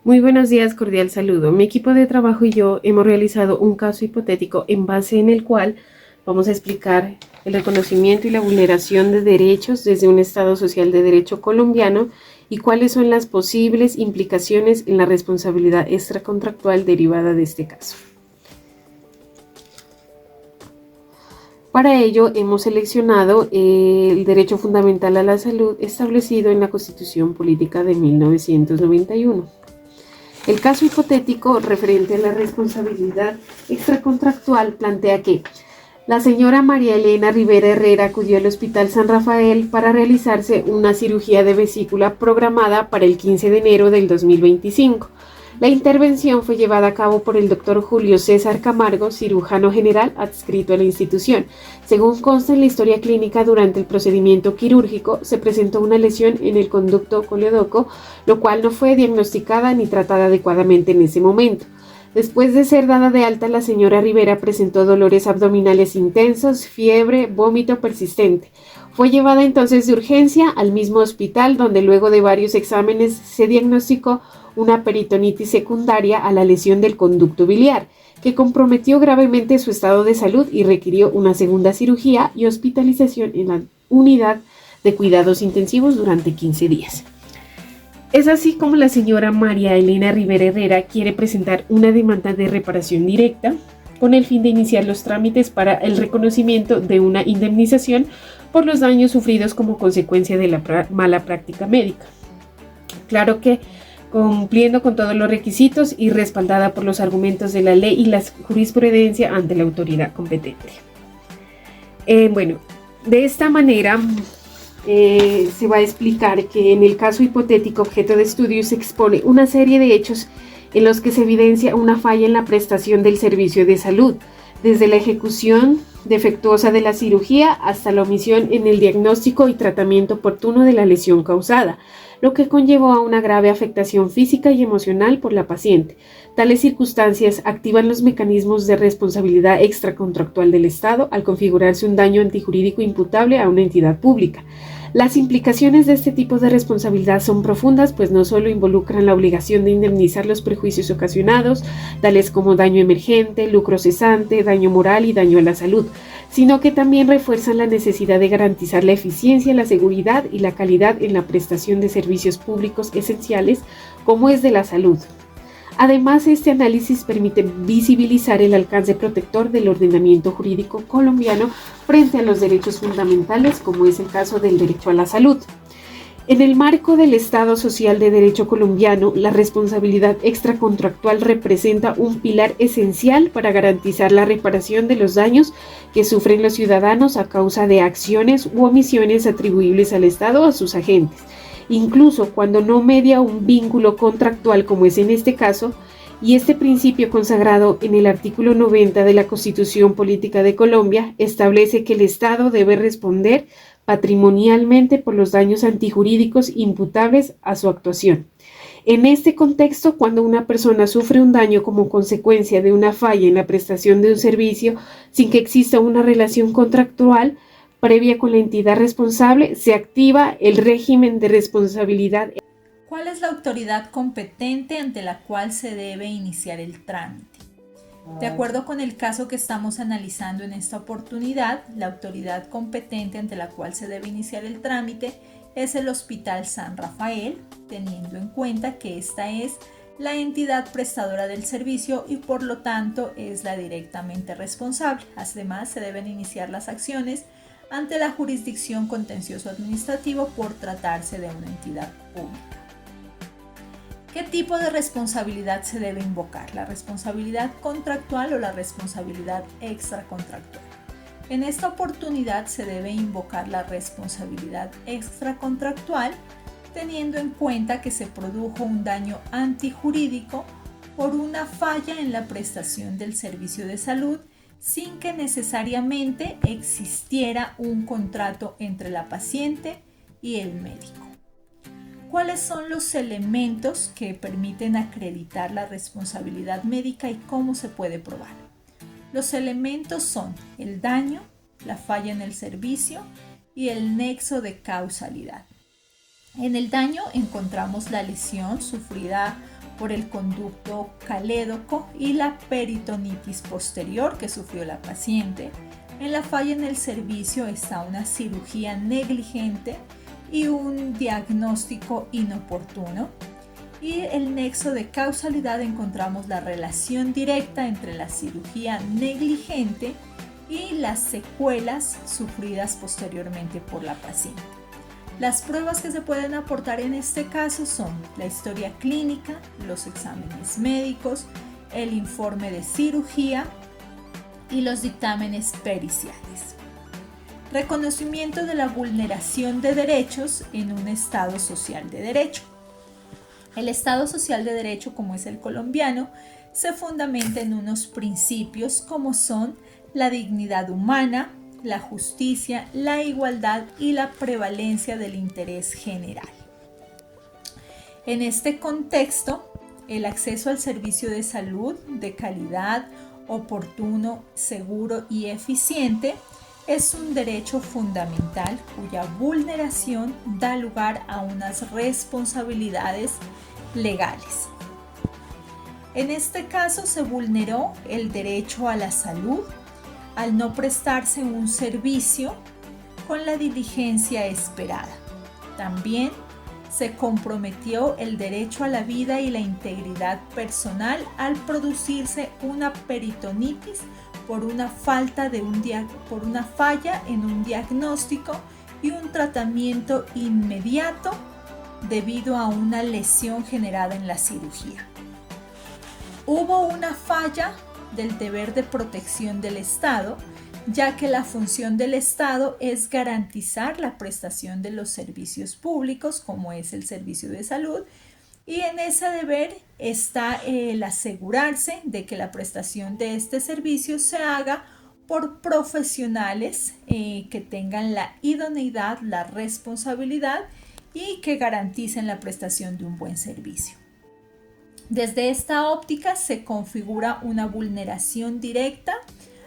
Muy buenos días, cordial saludo. Mi equipo de trabajo y yo hemos realizado un caso hipotético en base en el cual vamos a explicar el reconocimiento y la vulneración de derechos desde un Estado social de derecho colombiano y cuáles son las posibles implicaciones en la responsabilidad extracontractual derivada de este caso. Para ello hemos seleccionado el derecho fundamental a la salud establecido en la Constitución Política de 1991. El caso hipotético referente a la responsabilidad extracontractual plantea que la señora María Elena Rivera Herrera acudió al Hospital San Rafael para realizarse una cirugía de vesícula programada para el 15 de enero del 2025. La intervención fue llevada a cabo por el doctor Julio César Camargo, cirujano general adscrito a la institución. Según consta en la historia clínica, durante el procedimiento quirúrgico se presentó una lesión en el conducto coledoco, lo cual no fue diagnosticada ni tratada adecuadamente en ese momento. Después de ser dada de alta, la señora Rivera presentó dolores abdominales intensos, fiebre, vómito persistente. Fue llevada entonces de urgencia al mismo hospital, donde luego de varios exámenes se diagnosticó una peritonitis secundaria a la lesión del conducto biliar, que comprometió gravemente su estado de salud y requirió una segunda cirugía y hospitalización en la unidad de cuidados intensivos durante 15 días. Es así como la señora María Elena Rivera Herrera quiere presentar una demanda de reparación directa con el fin de iniciar los trámites para el reconocimiento de una indemnización por los daños sufridos como consecuencia de la mala práctica médica. Claro que cumpliendo con todos los requisitos y respaldada por los argumentos de la ley y la jurisprudencia ante la autoridad competente. De esta manera se va a explicar que en el caso hipotético objeto de estudio se expone una serie de hechos en los que se evidencia una falla en la prestación del servicio de salud, desde la ejecución defectuosa de la cirugía hasta la omisión en el diagnóstico y tratamiento oportuno de la lesión causada, lo que conllevó a una grave afectación física y emocional por la paciente. Tales circunstancias activan los mecanismos de responsabilidad extracontractual del Estado al configurarse un daño antijurídico imputable a una entidad pública. Las implicaciones de este tipo de responsabilidad son profundas, pues no solo involucran la obligación de indemnizar los perjuicios ocasionados, tales como daño emergente, lucro cesante, daño moral y daño a la salud, sino que también refuerzan la necesidad de garantizar la eficiencia, la seguridad y la calidad en la prestación de servicios públicos esenciales, como es de la salud. Además, este análisis permite visibilizar el alcance protector del ordenamiento jurídico colombiano frente a los derechos fundamentales, como es el caso del derecho a la salud. En el marco del Estado Social de Derecho colombiano, la responsabilidad extracontractual representa un pilar esencial para garantizar la reparación de los daños que sufren los ciudadanos a causa de acciones u omisiones atribuibles al Estado o a sus agentes. Incluso cuando no media un vínculo contractual como es en este caso, y este principio consagrado en el artículo 90 de la Constitución Política de Colombia establece que el Estado debe responder patrimonialmente por los daños antijurídicos imputables a su actuación. En este contexto, cuando una persona sufre un daño como consecuencia de una falla en la prestación de un servicio sin que exista una relación contractual previa con la entidad responsable, se activa el régimen de responsabilidad. ¿Cuál es la autoridad competente ante la cual se debe iniciar el trámite? De acuerdo con el caso que estamos analizando en esta oportunidad, la autoridad competente ante la cual se debe iniciar el trámite es el Hospital San Rafael, teniendo en cuenta que esta es la entidad prestadora del servicio y por lo tanto es la directamente responsable. Además, se deben iniciar las acciones ante la jurisdicción contencioso administrativo por tratarse de una entidad pública. ¿Qué tipo de responsabilidad se debe invocar? ¿La responsabilidad contractual o la responsabilidad extracontractual? En esta oportunidad se debe invocar la responsabilidad extracontractual, teniendo en cuenta que se produjo un daño antijurídico por una falla en la prestación del servicio de salud sin que necesariamente existiera un contrato entre la paciente y el médico. ¿Cuáles son los elementos que permiten acreditar la responsabilidad médica y cómo se puede probar? Los elementos son el daño, la falla en el servicio y el nexo de causalidad. En el daño encontramos la lesión sufrida por el conducto calédoco y la peritonitis posterior que sufrió la paciente. En la falla en el servicio está una cirugía negligente y un diagnóstico inoportuno. Y el nexo de causalidad encontramos la relación directa entre la cirugía negligente y las secuelas sufridas posteriormente por la paciente. Las pruebas que se pueden aportar en este caso son la historia clínica, los exámenes médicos, el informe de cirugía y los dictámenes periciales. Reconocimiento de la vulneración de derechos en un Estado social de derecho. El Estado social de derecho, como es el colombiano, se fundamenta en unos principios como son la dignidad humana, la justicia, la igualdad y la prevalencia del interés general. En este contexto, el acceso al servicio de salud de calidad, oportuno, seguro y eficiente es un derecho fundamental cuya vulneración da lugar a unas responsabilidades legales. En este caso se vulneró el derecho a la salud al no prestarse un servicio con la diligencia esperada. También se comprometió el derecho a la vida y la integridad personal al producirse una peritonitis por una falla en un diagnóstico y un tratamiento inmediato debido a una lesión generada en la cirugía. Hubo una falla del deber de protección del Estado, ya que la función del Estado es garantizar la prestación de los servicios públicos, como es el servicio de salud, y en ese deber está el asegurarse de que la prestación de este servicio se haga por profesionales que tengan la idoneidad, la responsabilidad y que garanticen la prestación de un buen servicio. Desde esta óptica se configura una vulneración directa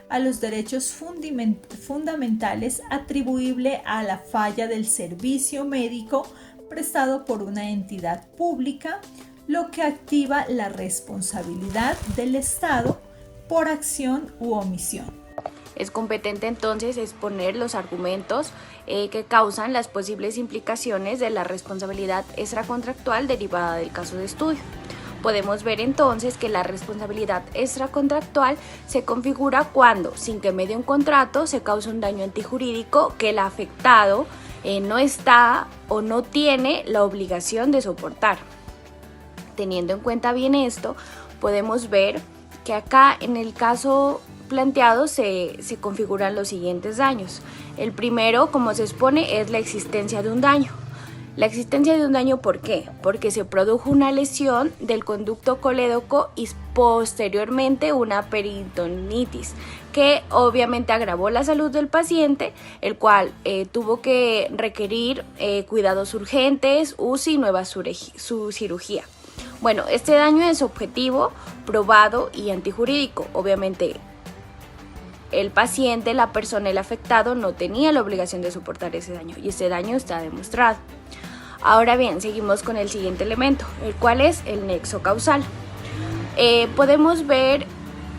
a los derechos fundamentales atribuible a la falla del servicio médico prestado por una entidad pública, lo que activa la responsabilidad del Estado por acción u omisión. Es competente entonces exponer los argumentos que causan las posibles implicaciones de la responsabilidad extracontractual derivada del caso de estudio. Podemos ver entonces que la responsabilidad extracontractual se configura cuando, sin que medie un contrato, se causa un daño antijurídico que el afectado no está o no tiene la obligación de soportar. Teniendo en cuenta bien esto, podemos ver que acá en el caso planteado se configuran los siguientes daños. El primero, como se expone, es la existencia de un daño. La existencia de un daño, ¿por qué? Porque se produjo una lesión del conducto colédoco y posteriormente una peritonitis, que obviamente agravó la salud del paciente, el cual tuvo que requerir cuidados urgentes, UCI y nueva cirugía. Bueno, este daño es objetivo, probado y antijurídico. Obviamente, el paciente, la persona, el afectado no tenía la obligación de soportar ese daño y ese daño está demostrado. Ahora bien, seguimos con el siguiente elemento, el cual es el nexo causal. Podemos ver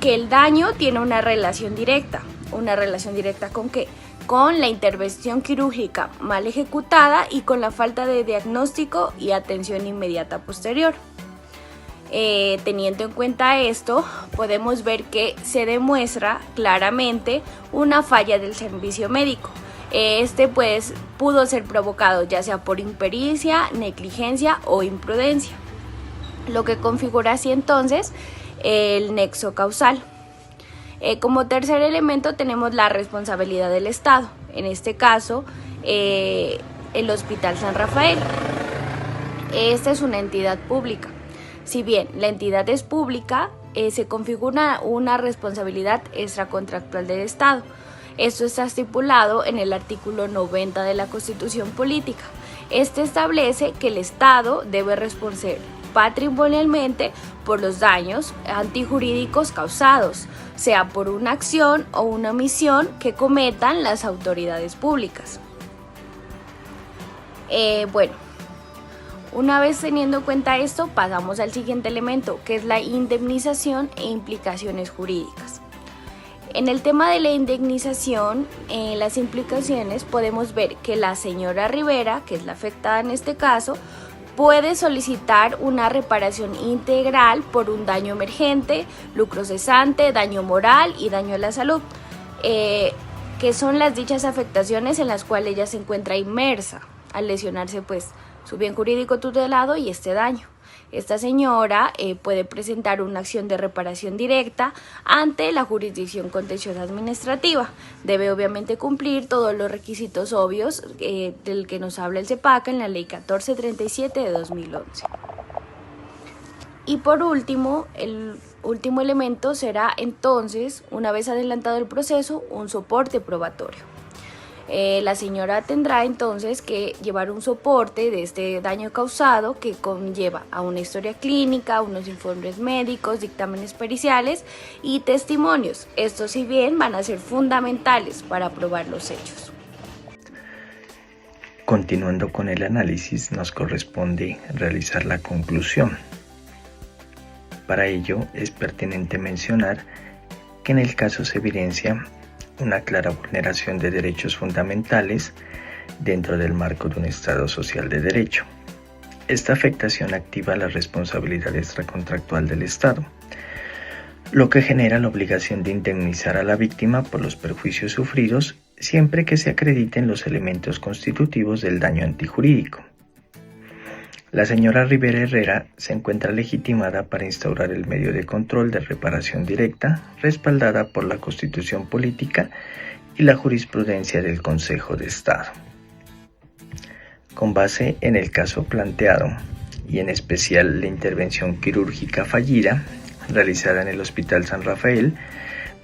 que el daño tiene una relación directa. ¿Una relación directa con qué? Con la intervención quirúrgica mal ejecutada y con la falta de diagnóstico y atención inmediata posterior. Teniendo en cuenta esto, podemos ver que se demuestra claramente una falla del servicio médico. Este pues pudo ser provocado ya sea por impericia, negligencia o imprudencia, lo que configura así entonces el nexo causal. Como tercer elemento tenemos la responsabilidad del Estado, en este caso el Hospital San Rafael. Esta es una entidad pública. Si bien la entidad es pública, se configura una responsabilidad extracontractual del Estado. Esto está estipulado en el artículo 90 de la Constitución Política. Este establece que el Estado debe responder patrimonialmente por los daños antijurídicos causados, sea por una acción o una omisión que cometan las autoridades públicas. Una vez teniendo en cuenta esto, pasamos al siguiente elemento, que es la indemnización e implicaciones jurídicas. En el tema de la indemnización, las implicaciones, podemos ver que la señora Rivera, que es la afectada en este caso, puede solicitar una reparación integral por un daño emergente, lucro cesante, daño moral y daño a la salud, que son las dichas afectaciones en las cuales ella se encuentra inmersa al lesionarse pues su bien jurídico tutelado y este daño. Esta señora puede presentar una acción de reparación directa ante la jurisdicción contenciosa administrativa. Debe obviamente cumplir todos los requisitos obvios del que nos habla el CEPACA en la Ley 1437 de 2011. Y por último, el último elemento será entonces, una vez adelantado el proceso, un soporte probatorio. La señora tendrá entonces que llevar un soporte de este daño causado que conlleva a una historia clínica, unos informes médicos, dictámenes periciales y testimonios. Estos, si bien, van a ser fundamentales para probar los hechos. Continuando con el análisis, nos corresponde realizar la conclusión. Para ello, es pertinente mencionar que en el caso se evidencia una clara vulneración de derechos fundamentales dentro del marco de un Estado social de derecho. Esta afectación activa la responsabilidad extracontractual del Estado, lo que genera la obligación de indemnizar a la víctima por los perjuicios sufridos siempre que se acrediten los elementos constitutivos del daño antijurídico. La señora Rivera Herrera se encuentra legitimada para instaurar el medio de control de reparación directa, respaldada por la Constitución Política y la jurisprudencia del Consejo de Estado. Con base en el caso planteado, y en especial la intervención quirúrgica fallida realizada en el Hospital San Rafael,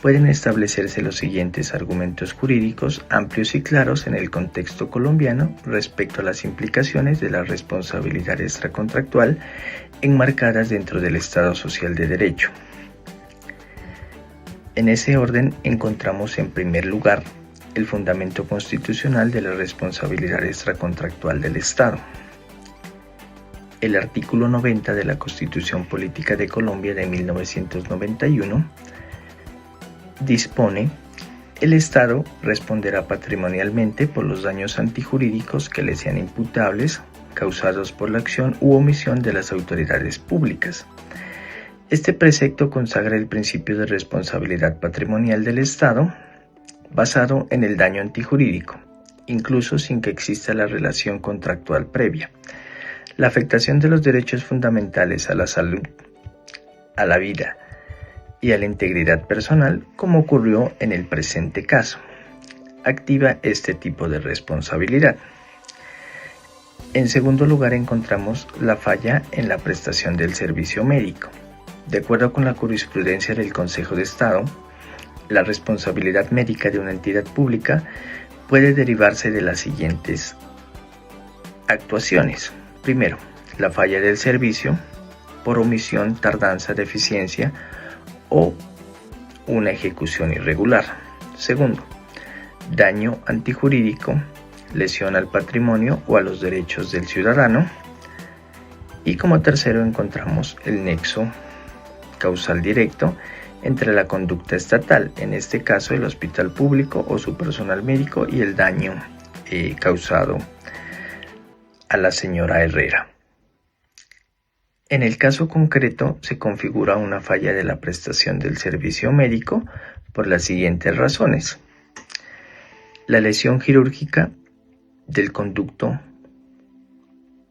pueden establecerse los siguientes argumentos jurídicos amplios y claros en el contexto colombiano respecto a las implicaciones de la responsabilidad extracontractual enmarcadas dentro del Estado social de derecho. En ese orden encontramos en primer lugar el fundamento constitucional de la responsabilidad extracontractual del Estado. El artículo 90 de la Constitución Política de Colombia de 1991 dispone: el Estado responderá patrimonialmente por los daños antijurídicos que le sean imputables, causados por la acción u omisión de las autoridades públicas. Este precepto consagra el principio de responsabilidad patrimonial del Estado, basado en el daño antijurídico, incluso sin que exista la relación contractual previa. La afectación de los derechos fundamentales a la salud, a la vida y a la integridad personal, como ocurrió en el presente caso, activa este tipo de responsabilidad. En segundo lugar, encontramos la falla en la prestación del servicio médico. De acuerdo con la jurisprudencia del Consejo de Estado, la responsabilidad médica de una entidad pública puede derivarse de las siguientes actuaciones. Primero, la falla del servicio por omisión, tardanza, deficiencia o una ejecución irregular. Segundo, daño antijurídico, lesión al patrimonio o a los derechos del ciudadano. Y como tercero encontramos el nexo causal directo entre la conducta estatal, en este caso el hospital público o su personal médico, y el daño causado a la señora Herrera. En el caso concreto se configura una falla de la prestación del servicio médico por las siguientes razones: la lesión quirúrgica del conducto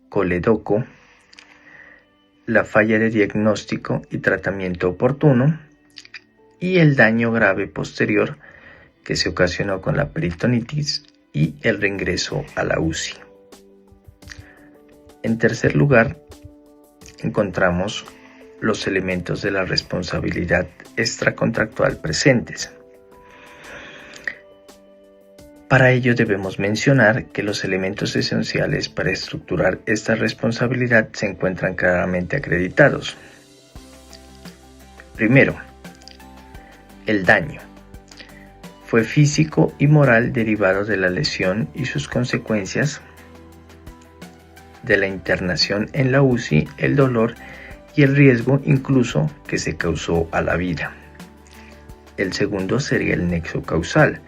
colédoco, la falla de diagnóstico y tratamiento oportuno y el daño grave posterior que se ocasionó con la peritonitis y el reingreso a la UCI. En tercer lugar, encontramos los elementos de la responsabilidad extracontractual presentes. Para ello debemos mencionar que los elementos esenciales para estructurar esta responsabilidad se encuentran claramente acreditados. Primero, el daño fue físico y moral derivado de la lesión y sus consecuencias de la internación en la UCI, el dolor y el riesgo incluso que se causó a la vida. El segundo sería el nexo causal,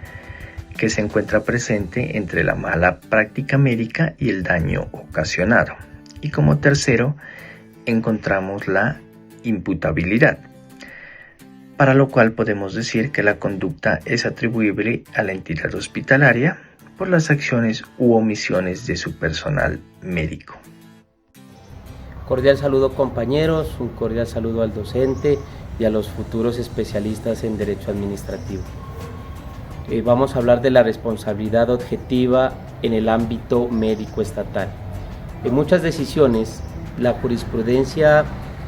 que se encuentra presente entre la mala práctica médica y el daño ocasionado. Y como tercero, encontramos la imputabilidad, para lo cual podemos decir que la conducta es atribuible a la entidad hospitalaria por las acciones u omisiones de su personal médico. Cordial saludo, compañeros, un cordial saludo al docente y a los futuros especialistas en Derecho Administrativo. Vamos a hablar de la responsabilidad objetiva en el ámbito médico estatal. En muchas decisiones, la jurisprudencia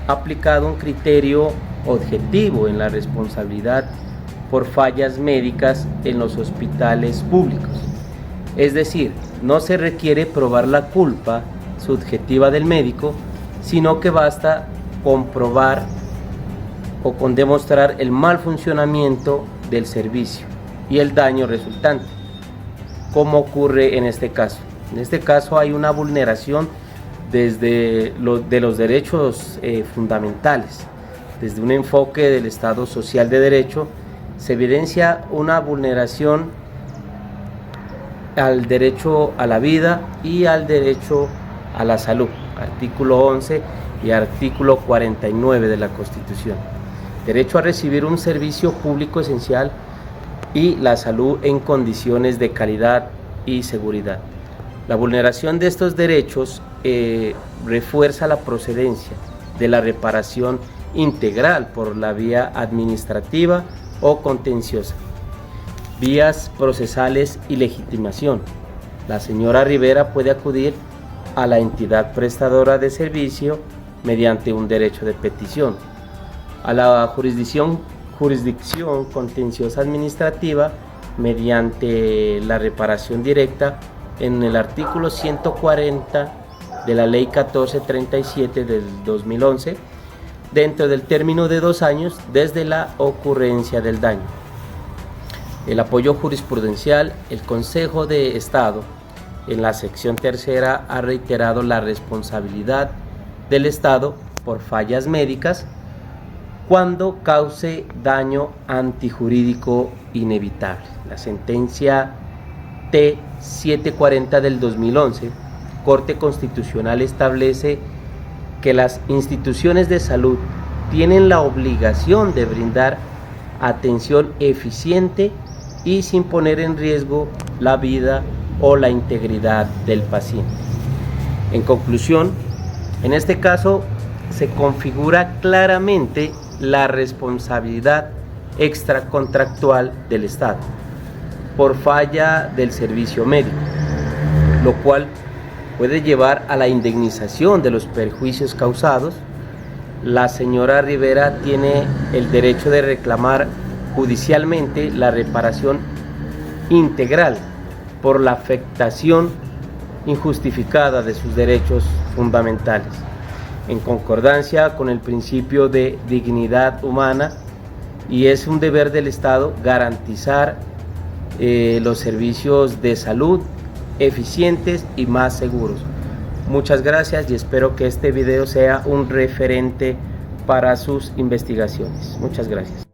ha aplicado un criterio objetivo en la responsabilidad por fallas médicas en los hospitales públicos. Es decir, no se requiere probar la culpa subjetiva del médico, sino que basta comprobar o con demostrar el mal funcionamiento del servicio y el daño resultante. ¿Cómo ocurre en este caso? En este caso hay una vulneración de los derechos fundamentales. Desde un enfoque del Estado social de derecho se evidencia una vulneración al derecho a la vida y al derecho a la salud, artículo 11 y artículo 49 de la Constitución. Derecho a recibir un servicio público esencial y la salud en condiciones de calidad y seguridad. La vulneración de estos derechos refuerza la procedencia de la reparación integral por la vía administrativa o contenciosa. Vías procesales y legitimación. La señora Rivera puede acudir a la entidad prestadora de servicio mediante un derecho de petición, a la jurisdicción contenciosa administrativa mediante la reparación directa en el artículo 140 de la Ley 1437 del 2011, dentro del término de 2 años desde la ocurrencia del daño. El apoyo jurisprudencial, el Consejo de Estado, en la sección tercera, ha reiterado la responsabilidad del Estado por fallas médicas cuando cause daño antijurídico inevitable. La sentencia T740 del 2011, Corte Constitucional, establece que las instituciones de salud tienen la obligación de brindar atención eficiente y sin poner en riesgo la vida o la integridad del paciente. En conclusión, en este caso se configura claramente la responsabilidad extracontractual del Estado por falla del servicio médico, lo cual puede llevar a la indemnización de los perjuicios causados. La señora Rivera tiene el derecho de reclamar judicialmente la reparación integral por la afectación injustificada de sus derechos fundamentales, en concordancia con el principio de dignidad humana, y es un deber del Estado garantizar los servicios de salud eficientes y más seguros. Muchas gracias y espero que este video sea un referente para sus investigaciones. Muchas gracias.